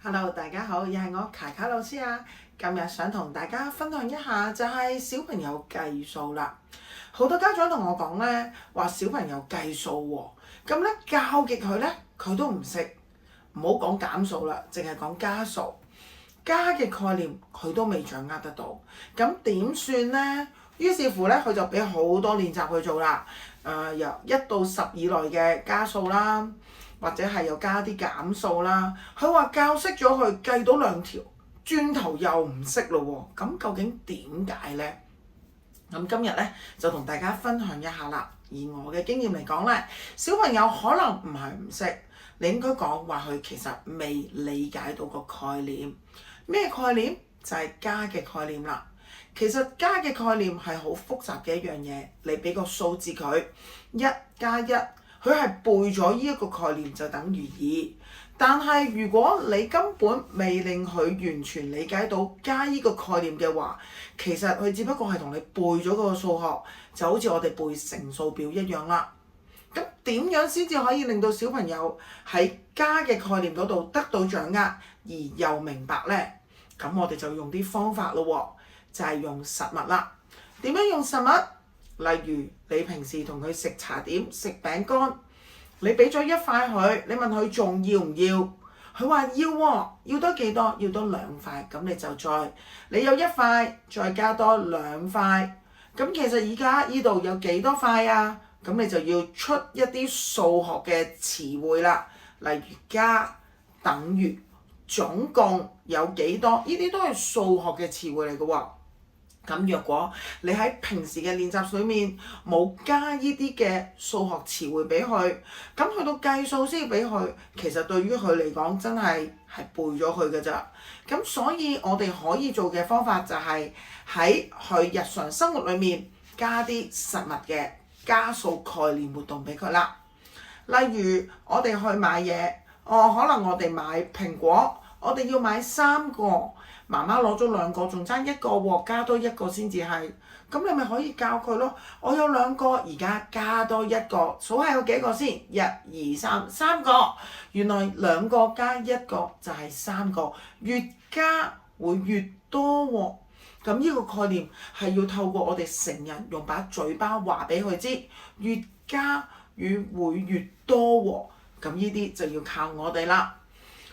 Hello，大家好，又係我卡卡老師啊。今日想同大家分享一下，就係小朋友計數啦。好多家長同我講咧，話小朋友計數喎，咁咧教極佢咧，佢都唔識。唔好講減數啦，淨係講加數，加嘅概念佢都未掌握得到，咁點算咧？於是乎咧，佢就俾好多練習去做啦。由1到10以內嘅加數啦。或者係又加啲減數啦，佢話教識咗佢計到2條，轉頭又唔識咯喎，咁究竟點解呢？咁今日咧就同大家分享一下啦。以我嘅經驗嚟講咧，小朋友可能唔係唔識，你應該講話佢其實未理解到個概念。咩概念？就係加嘅概念啦。其實加嘅概念係好複雜嘅一樣嘢，你俾個數字佢1加1。佢係背咗呢一個概念就等於2，但係如果你根本未令佢完全理解到加呢個概念嘅話，其實佢只不過係同你背咗個數學，就好似我哋背乘數表一樣啦。咁點樣先至可以令到小朋友喺加嘅概念嗰度得到掌握而又明白呢？咁我哋就用啲方法咯，就係用實物啦。點樣用實物？例如你平時同佢食茶點、食餅乾，你俾咗1塊佢，你問佢仲要唔要？佢話要喎，要多幾多？要多2塊，咁你就你有1塊，再加多2塊，咁其實而家呢度有幾多塊啊？咁你就要出一啲數學嘅詞彙啦，例如加、等於、總共有幾多？呢啲都係數學嘅詞彙嚟嘅喎。咁若果你喺平時嘅練習裏面冇加呢啲嘅數學詞彙俾佢，咁去到計數先俾佢，其實對於佢嚟講真係背咗佢㗎咋。咁所以我哋可以做嘅方法就係喺佢日常生活裏面加啲實物嘅加數概念活動俾佢啦。例如我哋去買嘢，可能我哋買蘋果，我哋要買3個。媽媽攞咗2個，仲爭1個喎，加多1個先至係。咁你咪可以教佢咯。我有2個，而家加多1個，數下有幾個先？1、2、3， 3個。原來2個加1個就係3個，越加會越多喎。咁呢個概念係要透過我哋成人用把嘴巴話俾佢知，越加會越多喎。咁呢啲就要靠我哋啦。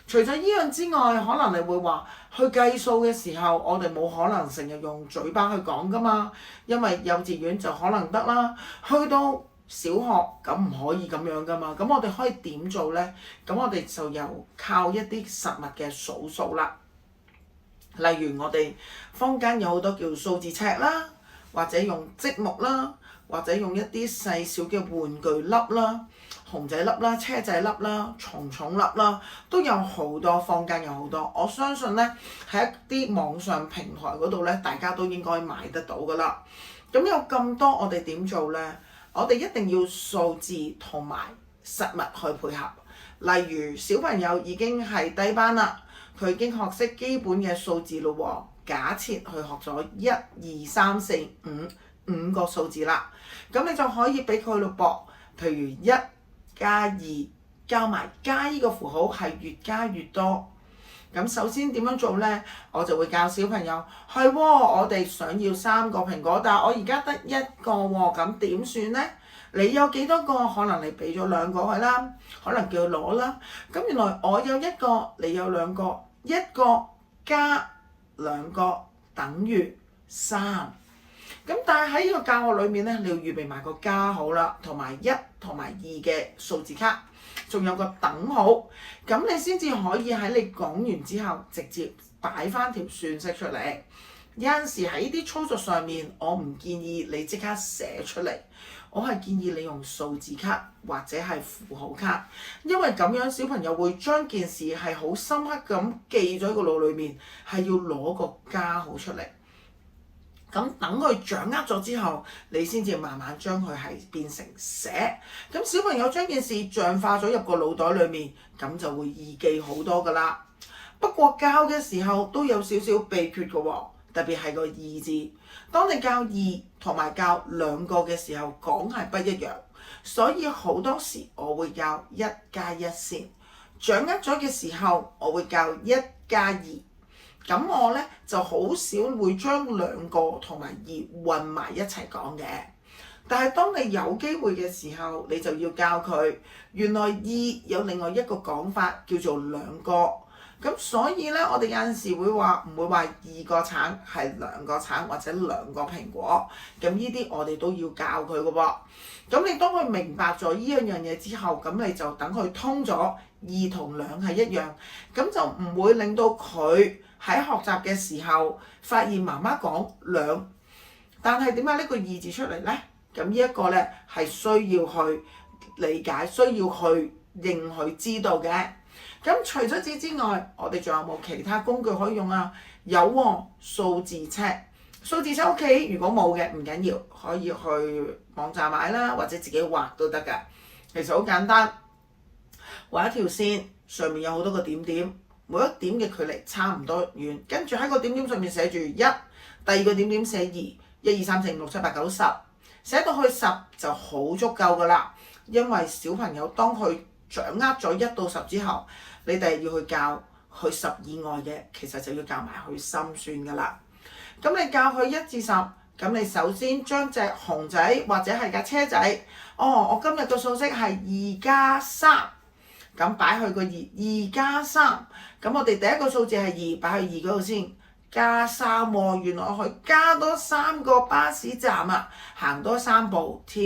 除咗呢樣之外，可能你會話去計數嘅時候，我哋冇可能成日用嘴巴去講㗎嘛，因為幼稚園就可能得啦，去到小學咁唔可以咁樣㗎嘛。咁我哋可以點做呢？咁我哋就由靠一啲實物嘅數啦。例如我哋坊間有好多叫數字尺啦，或者用積木啦，或者用一啲細小嘅玩具粒啦。熊仔粒啦、車仔粒啦、蟲蟲粒啦，都有好多，坊間有好多。我相信咧喺一啲網上平台嗰度咧，大家都應該買得到㗎啦。咁有咁多，我哋點做咧？我哋一定要數字同埋實物去配合。例如小朋友已經係低班啦，佢已經學識基本嘅數字咯喎。假設佢學咗1、2、3、4、5個數字啦，咁你就可以俾佢咯噃。譬如1加2，加埋加呢個符號係越加越多。咁首先點樣做呢？我就會教小朋友係喎，我哋想要3個蘋果，但係我而家得1個喎，咁點算呢？你有幾多個？可能你俾咗2個佢啦，可能叫佢攞啦。咁原來我有1個，你有2個，1個加2個等於3。咁但係喺呢個教學裏面咧，你要預備埋個加號啦，同埋1同埋2嘅數字卡，仲有個等號，咁你先至可以喺你講完之後直接擺翻條算式出嚟。有陣時喺呢啲操作上面，我唔建議你即刻寫出嚟，我係建議你用數字卡或者係符號卡，因為咁樣小朋友會將件事係好深刻咁記咗喺個腦裏面，係要攞個加號出嚟。咁等佢掌握咗之後，你先至慢慢將佢係變成寫。咁小朋友將件事像化咗入個腦袋裏面，咁就會易記好多㗎啦。不過教嘅時候都有少少秘訣㗎喎，特別係個2字。當你教2同埋教2個嘅時候，講係不一樣，所以好多時我會教1加1先。掌握咗嘅時候，我會教1加2。咁我咧就好少會將2個同埋2混埋一齊講嘅。但係當你有機會嘅時候，你就要教佢原來2有另外一個講法叫做2個。咁所以咧，我哋有陣時會話唔會話2個橙係2個橙或者2個蘋果。咁呢啲我哋都要教佢嘅噃。咁你當佢明白咗呢樣嘢之後，咁你就等佢通咗2同2係一樣，咁就唔會令到佢喺學習嘅時候發現媽媽講2，但係點解呢個2字出嚟呢？咁呢一個呢係需要去理解，需要去認佢知道嘅。咁除咗紙之外，我哋仲有冇其他工具可以用啊？有喎，數字尺。數字尺屋企如果冇嘅唔緊要，可以去網站買啦，或者自己畫都得㗎。其實好簡單，畫一條線，上面有好多個點點，每一點嘅距離差唔多遠，跟住喺個點點上面寫住1，第二個點點寫2，1、2、3、4、5、6、7、8、9、10，寫到去10就好足夠㗎啦。因為小朋友當佢掌握咗1到10之後，你哋要去教佢10以外嘅，其實就要教埋佢心算㗎啦。咁你教佢1至10，咁你首先將隻熊仔或者係架車仔，我今日個數式係2加3，咁擺去個2加3，咁我哋第一個數字係2，擺去2嗰度先，加3喎，原來我去加多3個巴士站啊，行多3步，跳，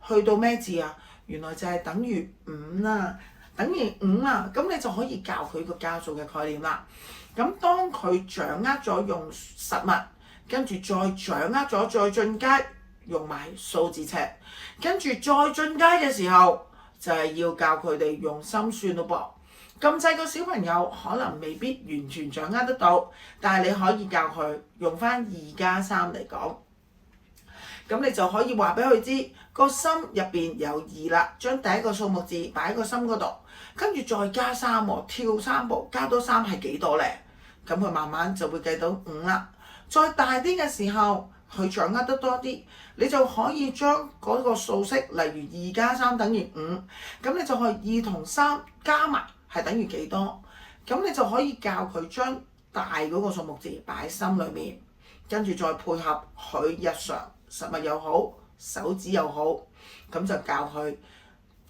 去到咩字啊？原來就係等於5啦，等於5啦，咁你就可以教佢個加數嘅概念啦。咁當佢掌握咗用實物，跟住再掌握咗再進階用埋數字尺，跟住再進階嘅時候就係要教佢哋用心算咯噃。咁細個小朋友可能未必完全掌握得到，但係你可以教佢用翻2加3嚟講。咁你就可以話俾佢知個心入邊有2啦，將第一個數目字擺喺個心嗰度，跟住再加3喎，跳3步，加多3係幾多呢？咁佢慢慢就會計到5啦。再大啲嘅時候，佢掌握得多啲，你就可以將嗰個數式，例如2加3等於5，咁你就可以2同3加埋係等於幾多？咁你就可以教佢將大嗰個數目字擺喺心裏面，跟住再配合佢日常實物又好，手指又好，咁就教佢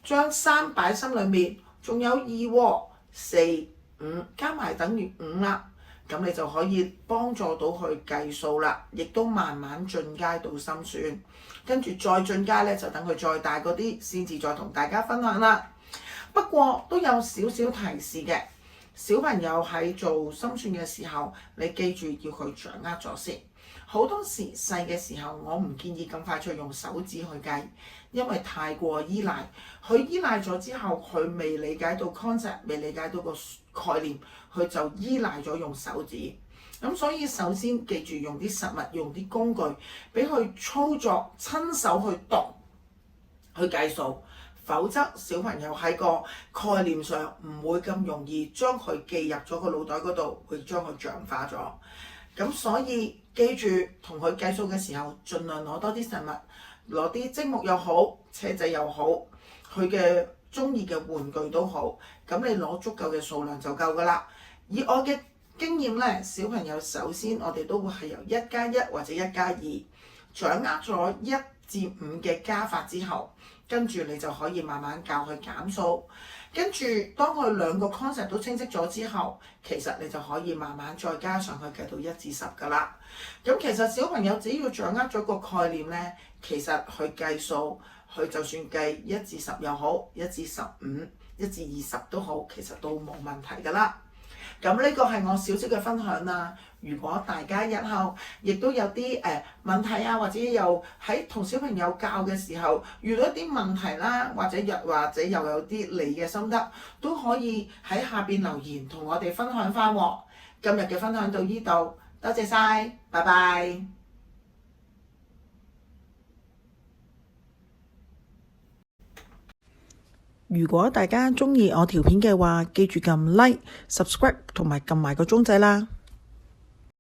將3擺喺心裏面，仲有2喎，4、5加埋等於5啦。咁你就可以幫助到佢計數啦，亦都慢慢進階到心算，跟住再進階咧就等佢再大嗰啲先至再同大家分享啦。不過都有少少提示嘅，小朋友喺做心算嘅時候，你記住要佢掌握咗先。好多時細嘅時候，我唔建議咁快出去用手指去計，因為太過依賴。佢依賴咗之後，佢未理解到 concept， 未理解到個概念，佢就依賴咗用手指。咁所以首先記住用啲實物，用啲工具，俾佢操作，親手去讀，去計數。否則小朋友喺個概念上唔會咁容易將佢記入咗個腦袋嗰度，會將佢像化咗。咁所以記住同佢計數嘅時候，盡量攞多啲實物，攞啲積木又好，車仔又好，佢嘅中意嘅玩具都好，咁你攞足夠嘅數量就夠㗎啦。以我嘅經驗咧，小朋友首先我哋都會係由1加1或者1加2，掌握咗1至5嘅加法之後，跟住你就可以慢慢教佢減數。跟住當佢2個 concept 都清晰咗之後，其實你就可以慢慢再加上去計到1至10㗎啦。咁其實小朋友只要掌握咗個概念咧，其實佢計數，佢就算計1至10又好，1至15、1至20都好，其實都冇問題㗎啦。咁呢個係我少少嘅分享啦。如果大家日後亦都有啲問題啊，或者又喺同小朋友教嘅時候遇到一啲問題啦，或者又有啲你嘅心得，都可以喺下邊留言同我哋分享返喎。今日嘅分享到呢度，多謝晒，拜拜。如果大家鍾意我條片嘅話，記住撳 like、subscribe 同埋撳埋個鐘仔啦。